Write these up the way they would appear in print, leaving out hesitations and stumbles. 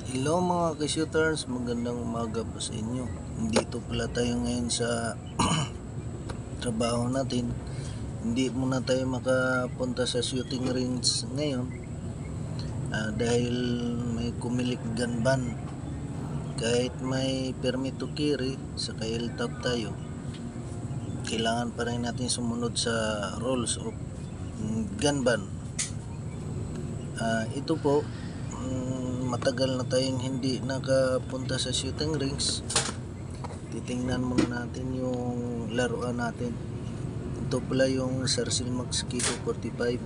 Hello mga ka-shooters, magandang umaga po sa inyo. Dito pala tayo ngayon sa trabaho natin. Hindi muna tayo makapunta sa shooting range ngayon dahil may kumilik gun ban. Kahit may permit to carry sa LTAP tayo, kailangan pa rin natin sumunod sa rules of gun ban. Ito po, matagal na tayong hindi nakapunta sa shooting range. Titingnan muna natin yung laruan natin. Ito pala yung Sarcel Max Kito 45.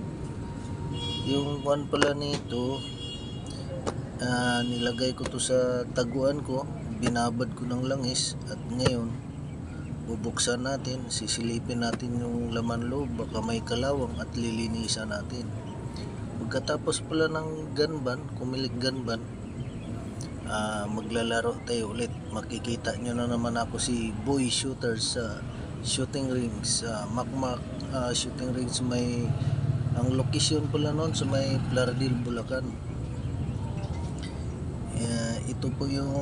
Yung one pala nito, nilagay ko to sa taguan ko, binabad ko ng langis, at ngayon bubuksan natin, sisilipin natin yung laman loob, baka may kalawang, at lilinisan natin. Pagkatapos pala ng gun ban, kumilig gun ban, maglalaro tayo ulit. Makikita nyo na naman ako si Boy Shooter sa shooting range sa Macmac shooting range. Ang location pala noon sa may Plaridel, Bulacan. Ito po yung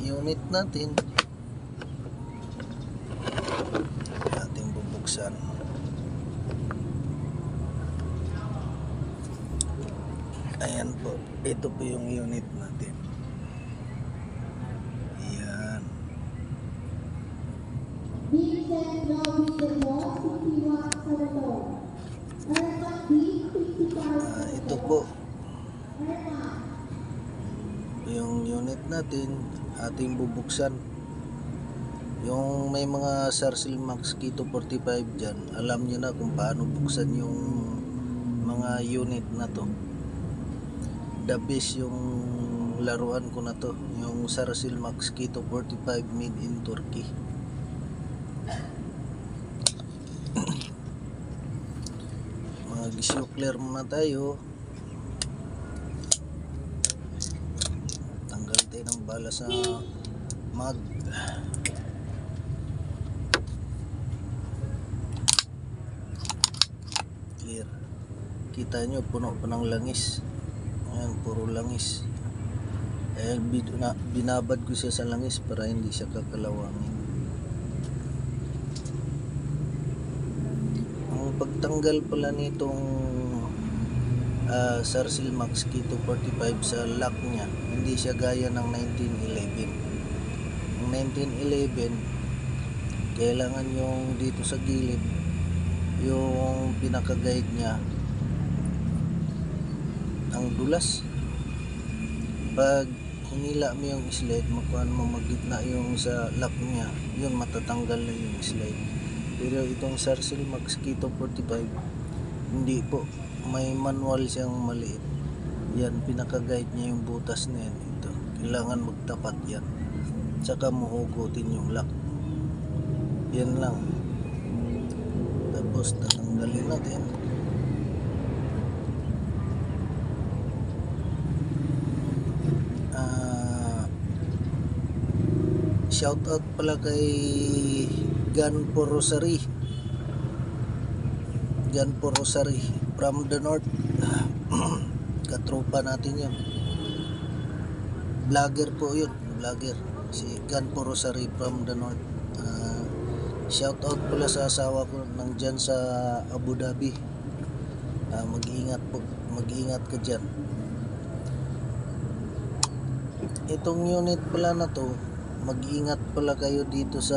unit natin, ating bubuksan. Ayan po, ito po yung unit natin. Ayan. Ito po yung unit natin, ating bubuksan. Yung may mga Sarcel Max Kito 45 dyan, alam nyo na kung paano buksan yung mga unit na to. The best yung laruan ko na to, yung Sarcel Max Kito 45 made in Turkey. Mag-sukler muna tayo. Tanggal tayo ng bala sa mag. Clear. Kita nyo, puno pa ng langis. Ayan, puro langis. Binabad ko siya sa langis para hindi siya kakalawangin. Ang pagtanggal pala nitong Sarcel Max Kito 45 sa lock niya, hindi siya gaya ng 1911. Ang 1911, kailangan yung dito sa gilid, yung pinaka-guide niya, ang dulas. Pag hinila mo yung slide, makuhaan mo magitna yung sa lock niya, yun matatanggal na yung slide. Pero itong Sarcel Max Kito 45, hindi po, may manual siyang maliit. Yan, pinaka-guide niya yung butas na yan. Ito, kailangan magtapat yan, saka muhugutin yung lock. Yan lang. Tapos tatanggalin natin. Shout out pala kay Gun for Rosary from the north. Katropa natin yun, vlogger po yun, vlogger si Gun for Rosary from the north. Shout out pala sa asawa ko nandyan sa Abu Dhabi. Mag-iingat po, mag-iingat ka dyan. Itong unit pala na to, mag-iingat pala kayo dito sa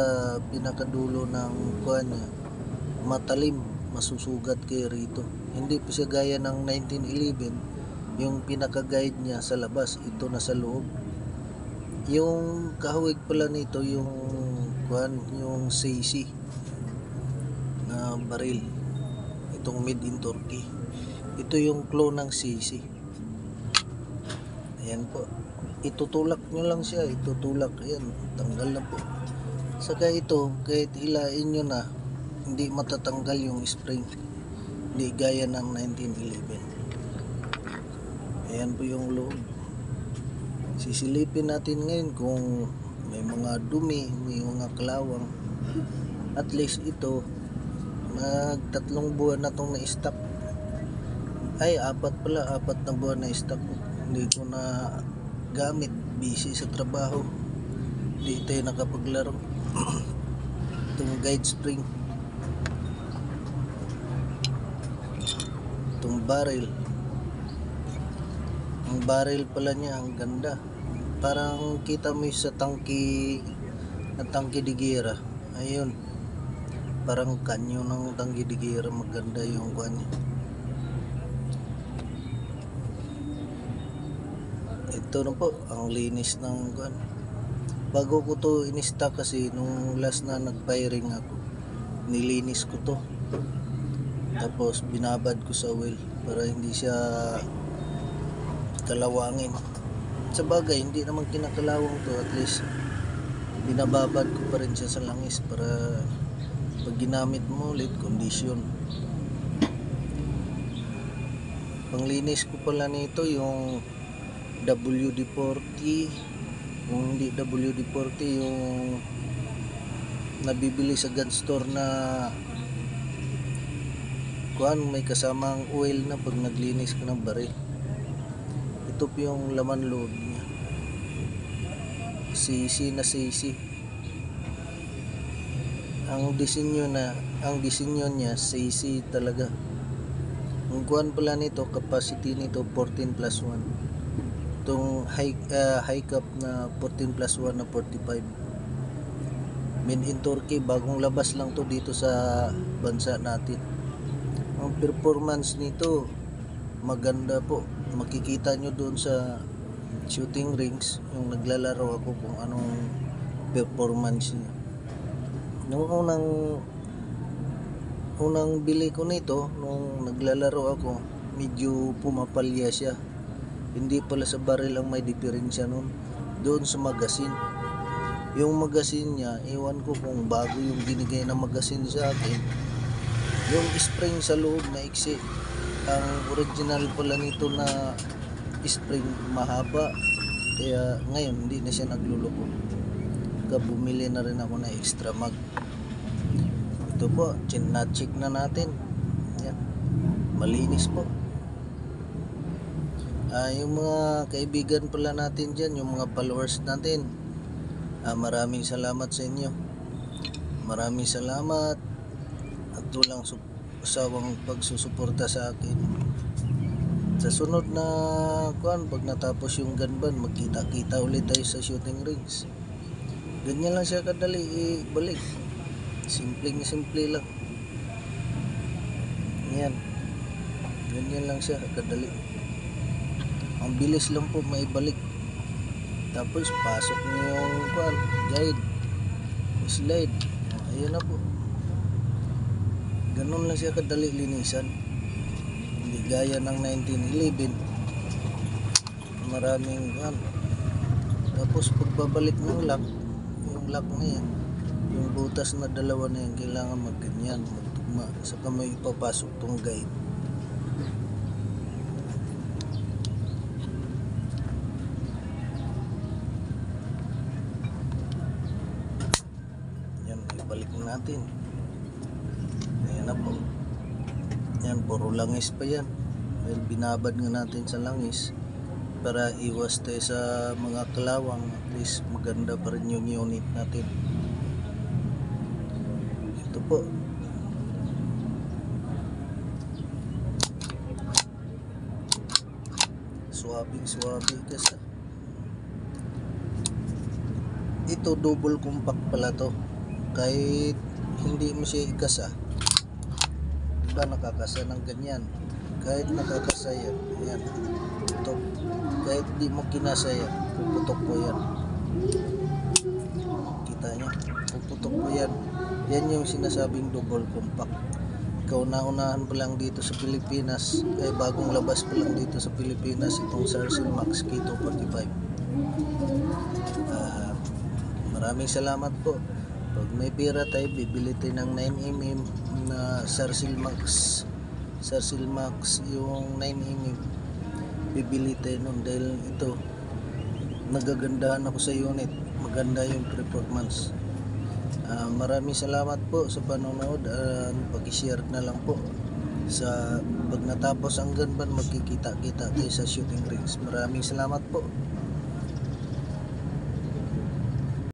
pinakadulo ng kuha niya. Matalim, masusugat kayo rito. Hindi po siya gaya ng 1911, yung pinaka-guide niya sa labas, ito na sa loob. Yung kahawig pala nito, yung kuha, yung CC na baril, itong made in Turkey. Ito yung clone ng CC. Ayan po, itutulak nyo lang siya, itutulak, ayan, tanggal na po. Saka ito, kahit hilain nyo na, hindi matatanggal yung spring, hindi gaya ng 1911. Ayan po yung loob. Sisilipin natin ngayon kung may mga dumi, may mga kalawang. At least ito, nag-3 buwan na itong na-stock. Ay, 4 na buwan na stock. Hindi ko na gamit, busy sa trabaho, di tayo nakapaglaro. Itong guide spring, itong barrel, ang barrel pala niya ang ganda, parang kita mo sa tangki na tangki de Guerra. Ayun, parang kanyo ng tangki de Guerra, maganda yung kanya. Ito na po ang linis ng kwan. Bago ko to in-stock kasi nung last na nag-firing ako, nilinis ko to, tapos binabad ko sa oil para hindi siya kalawangin. Sa bagay hindi naman kinakalawang to, at least binababad ko pa rin siya sa langis para pag ginamit mo ulit, kondisyon. Panglinis ko pala nito yung WD-40, kung hindi WD-40, yung nabibili sa gun store na kuan, may kasamang oil na pag naglinis ka ng baril. Ito po yung laman loob niya, sisi na sisi. Ang disenyo niya sisi talaga. Ang kuan pala nito, capacity nito 14+1. Itong high cap na 14+1 na 45. Made in Turkey, bagong labas lang to dito sa bansa natin. Ang performance nito maganda po. Makikita nyo doon sa shooting rings, yung naglalaro ako, kung anong performance niya. Nung unang bili ko nito, nung naglalaro ako, medyo pumapalya siya. Hindi pala sa baril ang may diferensya nun, doon sa magasin. Yung magasin niya, ewan ko kung bago yung binigay na magasin sa akin. Yung spring sa loob na iksi. Ang original pala nito na spring mahaba, kaya ngayon hindi na siya nagluloko. Kaya bumili na rin ako na extra mag. Ito po, check na natin. Yan, malinis po. Yung mga kaibigan pala natin dyan, yung mga followers natin, maraming salamat sa inyo. Maraming salamat at walang usawang pagsusuporta sa akin. Sa sunod na kuan, pag natapos yung gunban, magkita-kita ulit tayo sa shooting rings. Ganyan lang siya kadali ibalik. Simple lang. Yan, ganyan lang siya kadali. Ang bilis lang po maibalik. Tapos pasok niyo yung kuan, guide, slide. Ayun na po. Ganun lang siya kadali linisan. Hindi gaya ng 1911. Maraming kuan. Tapos pagbabalik ng lock, yung lock na yan, yung butas na dalawa na yan, kailangan magganyan, magtugma. Saka may ipapasok tong guide. Balik natin. Ayan na po. Yan, puro langis pa yan. Dahil binabad nga natin sa langis para iwas tayo sa mga kalawang. At least maganda pa rin yung unit natin. Ito po. Suwabing kasi. Ito double compact pala to. Kahit hindi mo siya ikasa, diba nakakasa ng ganyan, kahit nakakasa yan, yan, putok. Kahit di mo kinasa yan, puputok po yan. Kita nyo, puputok po yan. Yan yung sinasabing double compact. Kauna-unahan pa lang dito sa Pilipinas, bagong labas pa lang dito sa Pilipinas itong Sarcel Max K245. Maraming salamat po. Pag may pera tayo, bibili tayo ng 9mm na Sarcel Max. Sarcel Max, yung 9mm. Bibili tayo nun dahil ito, nagagandahan ako sa unit. Maganda yung performance. Maraming salamat po sa panonood. Pag-share na lang po. Sa pag natapos ang gunban, magkikita-kita tayo sa shooting range. Maraming salamat po.